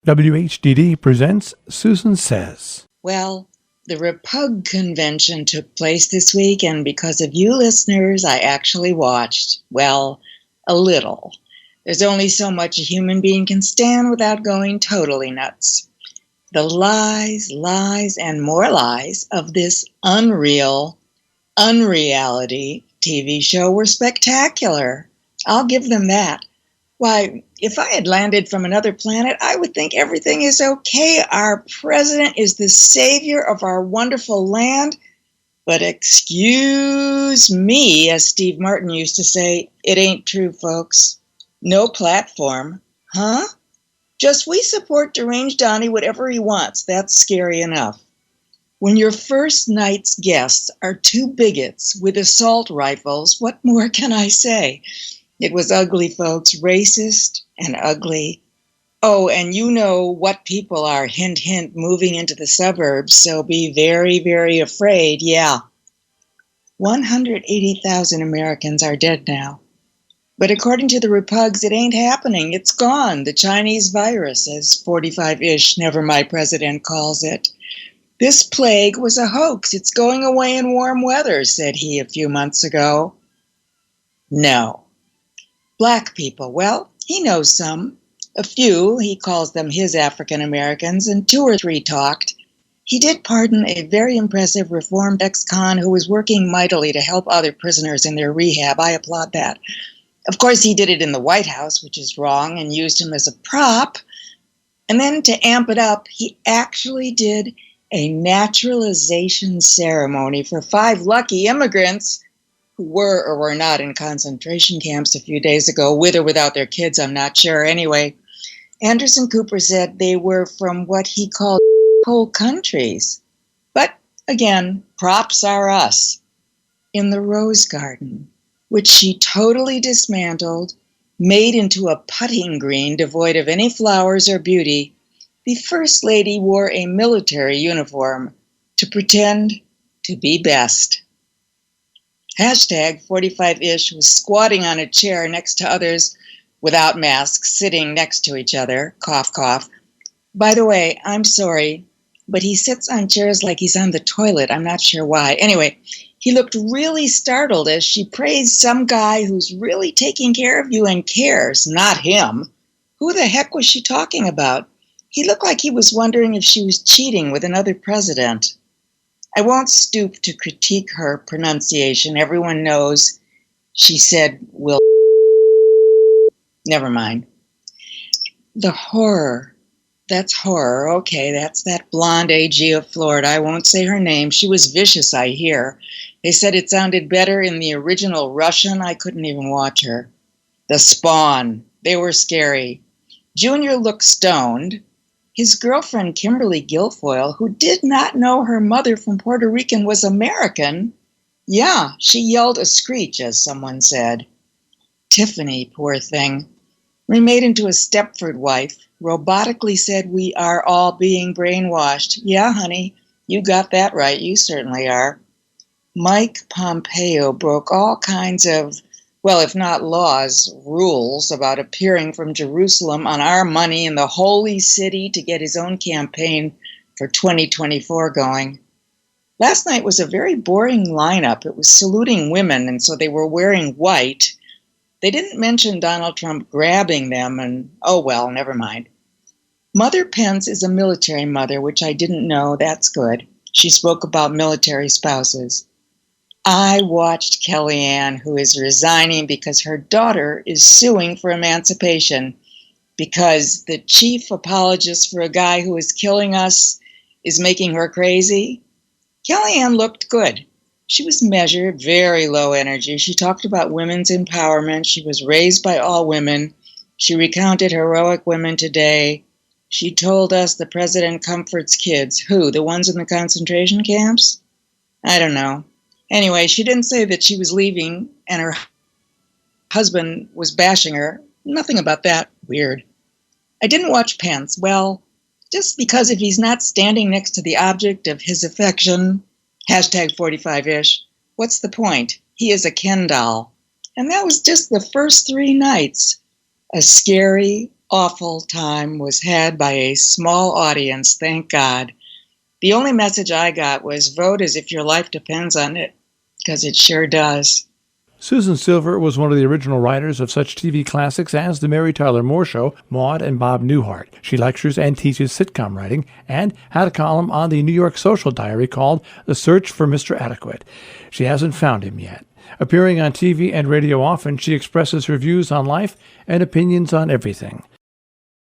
WHDD presents Susan Says. Well, the Repug convention took place this week, and because of you listeners, I actually watched, well, a little. There's only so much a human being can stand without going totally nuts. The lies, and more lies of this unreality TV show were spectacular. I'll give them that. Why, if I had landed from another planet, I would think everything is okay. Our president is the savior of our wonderful land. But excuse me, as Steve Martin used to say, it ain't true, folks. No platform. Huh? Just we support deranged Donnie whatever he wants. That's scary enough. When your first night's guests are two bigots with assault rifles, what more can I say? It was ugly, folks, racist and ugly. Oh, and you know what people are, hint, hint, moving into the suburbs, so be very, very afraid, yeah. 180,000 Americans are dead now. But according to the Repugs, it ain't happening. It's gone. The Chinese virus, as 45-ish Never My President calls it. This plague was a hoax. It's going away in warm weather, said he a few months ago. No. Black people, well, he knows some. A few, he calls them his African Americans, and 2 or 3 talked. He did pardon a very impressive reformed ex-con who was working mightily to help other prisoners in their rehab. I applaud that. Of course, he did it in the White House, which is wrong, and used him as a prop. And then to amp it up, he actually did a naturalization ceremony for 5 lucky immigrants who were or were not in concentration camps a few days ago, with or without their kids, I'm not sure. Anyway, Anderson Cooper said they were from what he called whole countries. But again, props are us. In the Rose Garden, which she totally dismantled, made into a putting green devoid of any flowers or beauty, the First Lady wore a military uniform to pretend to be best. Hashtag 45-ish was squatting on a chair next to others without masks, sitting next to each other, cough, cough. By the way, I'm sorry, but he sits on chairs like he's on the toilet. I'm not sure why. Anyway, he looked really startled as she praised some guy who's really taking care of you and cares, not him. Who the heck was she talking about? He looked like he was wondering if she was cheating with another president. I won't stoop to critique her pronunciation. Everyone knows she said, will. Never mind. The horror. That's horror. Okay, that's that blonde AG of Florida. I won't say her name. She was vicious, I hear. They said it sounded better in the original Russian. I couldn't even watch her. The Spawn. They were scary. Junior looked stoned. His girlfriend, Kimberly Guilfoyle, who did not know her mother from Puerto Rican was American, yeah, she yelled a screech, as someone said. Tiffany, poor thing, remade into a Stepford wife, robotically said we are all being brainwashed. Yeah, honey, you got that right. You certainly are. Mike Pompeo broke all kinds of, well, if not laws, rules about appearing from Jerusalem on our money in the holy city to get his own campaign for 2024 going. Last night was a very boring lineup. It was saluting women, and so they were wearing white. They didn't mention Donald Trump grabbing them, and oh well, never mind. Mother Pence is a military mother, which I didn't know. That's good. She spoke about military spouses. I watched Kellyanne, who is resigning because her daughter is suing for emancipation because the chief apologist for a guy who is killing us is making her crazy. Kellyanne looked good. She was measured, very low energy. She talked about women's empowerment. She was raised by all women. She recounted heroic women today. She told us the president comforts kids. Who, the ones in the concentration camps? I don't know. Anyway, she didn't say that she was leaving and her husband was bashing her. Nothing about that. Weird. I didn't watch Pence. Well, just because if he's not standing next to the object of his affection, hashtag 45-ish, what's the point? He is a Ken doll. And that was just the first 3 nights. A scary, awful time was had by a small audience, thank God. The only message I got was vote as if your life depends on it, because it sure does. Susan Silver was one of the original writers of such TV classics as The Mary Tyler Moore Show, Maude and Bob Newhart. She lectures and teaches sitcom writing and had a column on the New York social diary called The Search for Mr. Adequate. She hasn't found him yet. Appearing on TV and radio often, she expresses her views on life and opinions on everything.